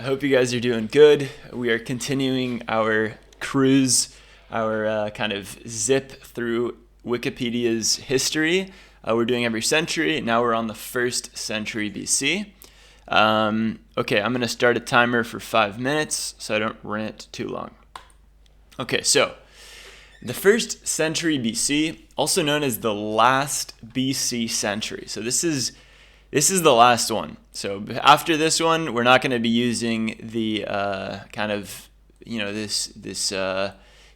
I hope you guys are doing good. We are continuing our cruise, our kind of zip through Wikipedia's history. We're doing every century. Now we're on the 1st century BC. Okay, I'm going to start a timer for 5 minutes so I don't rant too long. Okay, so the 1st century BC, also known as the last BC century. So this is the last one. So after this one, we're not going to be using the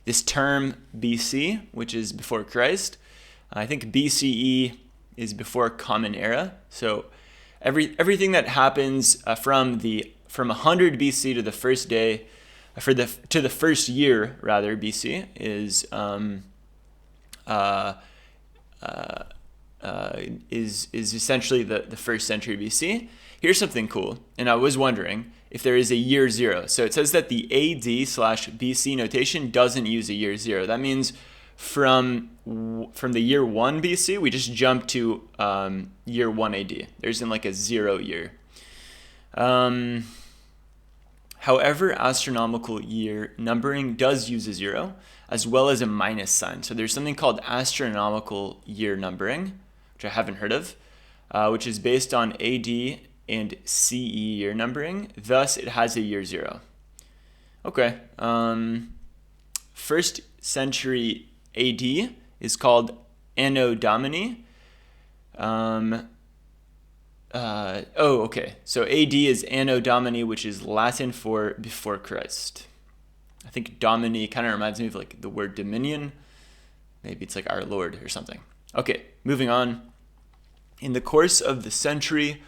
this term BC, which is before Christ. I think BCE is before Common Era. So everything that happens from 100 BC to the first day, to the first year rather BC is essentially the 1st century BC. Here's something cool, and I was wondering if there is a year zero. So it says that the AD/BC notation doesn't use a year zero. That means from the year 1 BC, we just jump to year 1 AD. There isn't like a 0 year. However, astronomical year numbering does use a 0 as well as a minus sign. So there's something called astronomical year numbering, which I haven't heard of, which is based on AD and CE year numbering. Thus, it has a year 0. Okay. 1st century AD is called Anno Domini. Okay. So AD is Anno Domini, which is Latin for before Christ. I think Domini kind of reminds me of like the word dominion. Maybe it's like our Lord or something. Okay, moving on. In the course of the century,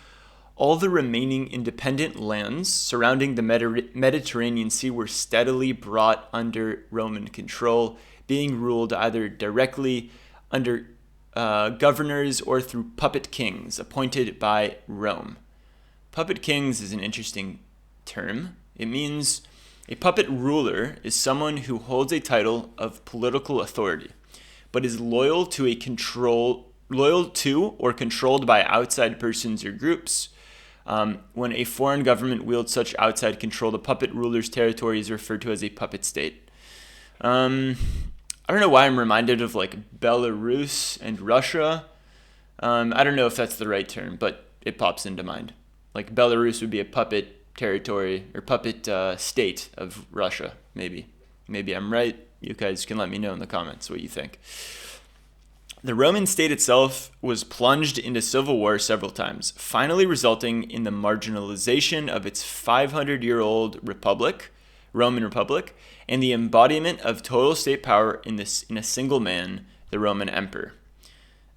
all the remaining independent lands surrounding the Mediterranean Sea were steadily brought under Roman control, being ruled either directly under governors or through puppet kings appointed by Rome. Puppet kings is an interesting term. It means a puppet ruler is someone who holds a title of political authority, but is loyal to or controlled by outside persons or groups. When a foreign government wields such outside control, the puppet ruler's territory is referred to as a puppet state. I don't know why I'm reminded of like Belarus and Russia. I don't know if that's the right term, but it pops into mind. Like Belarus would be a puppet territory or puppet state of Russia. Maybe I'm right. You guys can let me know in the comments what you think. The Roman state itself was plunged into civil war several times, finally resulting in the marginalization of its 500-year-old Roman Republic, and the embodiment of total state power in a single man, the Roman Emperor.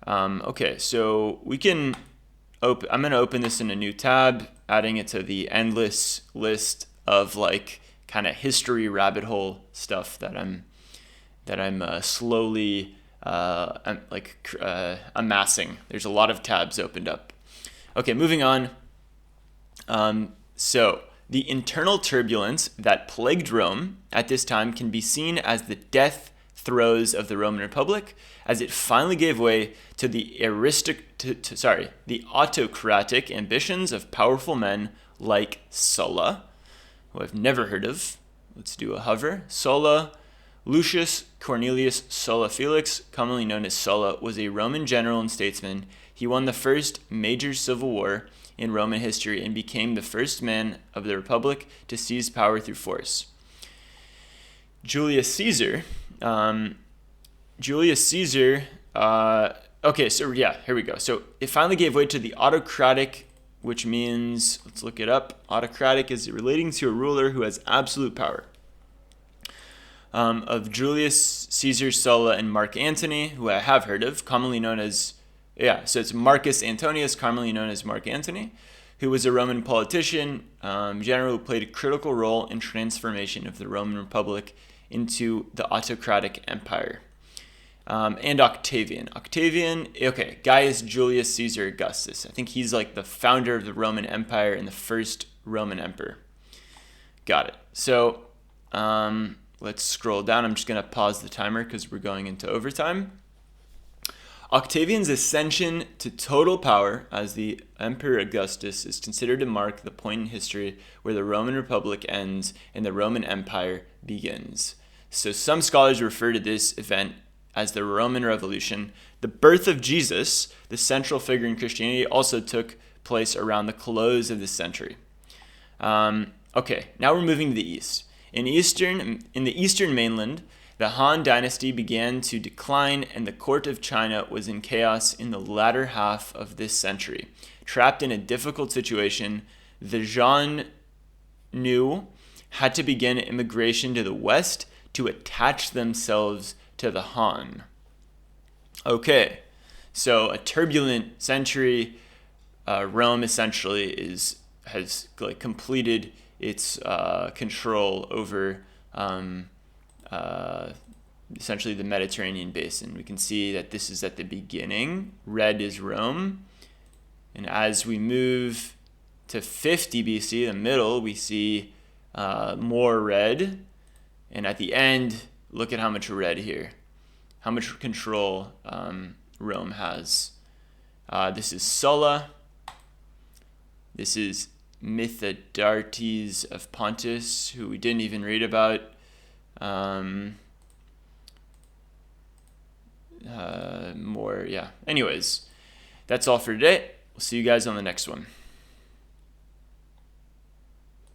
Okay, so we can I'm going to open this in a new tab, adding it to the endless list of like kind of history rabbit hole stuff that I'm slowly amassing. There's a lot of tabs opened up. Okay, moving on. So the internal turbulence that plagued Rome at this time can be seen as the death throes of the Roman Republic, as it finally gave way to the autocratic ambitions of powerful men like Sulla, who I've never heard of. Let's do a hover. Sulla, Lucius Cornelius Sulla Felix, commonly known as Sulla, was a Roman general and statesman. He won the first major civil war in Roman history and became the first man of the Republic to seize power through force. Julius Caesar. Okay, so yeah, here we go. So it finally gave way to the autocratic, which means, let's look it up. Autocratic is relating to a ruler who has absolute power. Of Julius Caesar, Sulla, and Mark Antony, who I have heard of, commonly known as, so it's Marcus Antonius, commonly known as Mark Antony, who was a Roman politician, general who played a critical role in transformation of the Roman Republic into the autocratic empire. And Octavian. Gaius Julius Caesar Augustus. I think he's like the founder of the Roman Empire and the first Roman emperor. Got it. So let's scroll down. I'm just going to pause the timer because we're going into overtime. Octavian's ascension to total power as the Emperor Augustus is considered to mark the point in history where the Roman Republic ends and the Roman Empire begins. So some scholars refer to this event as the Roman Revolution. The birth of Jesus, the central figure in Christianity, also took place around the close of this century. Okay, now we're moving to the east. In the eastern mainland, the Han dynasty began to decline, and the court of China was in chaos in the latter half of this century. Trapped in a difficult situation, the Xiongnu had to begin immigration to the west to attach themselves to the Han. Okay, so a turbulent century. Rome essentially has completed its control over essentially the Mediterranean basin. We can see that this is at the beginning. Red is Rome. And as we move to 50 BC, the middle, we see more red. And at the end, look at how much red here. How much control Rome has. This is Sulla. This is Mithridates of Pontus, who we didn't even read about. Anyways, that's all for today. We'll see you guys on the next one.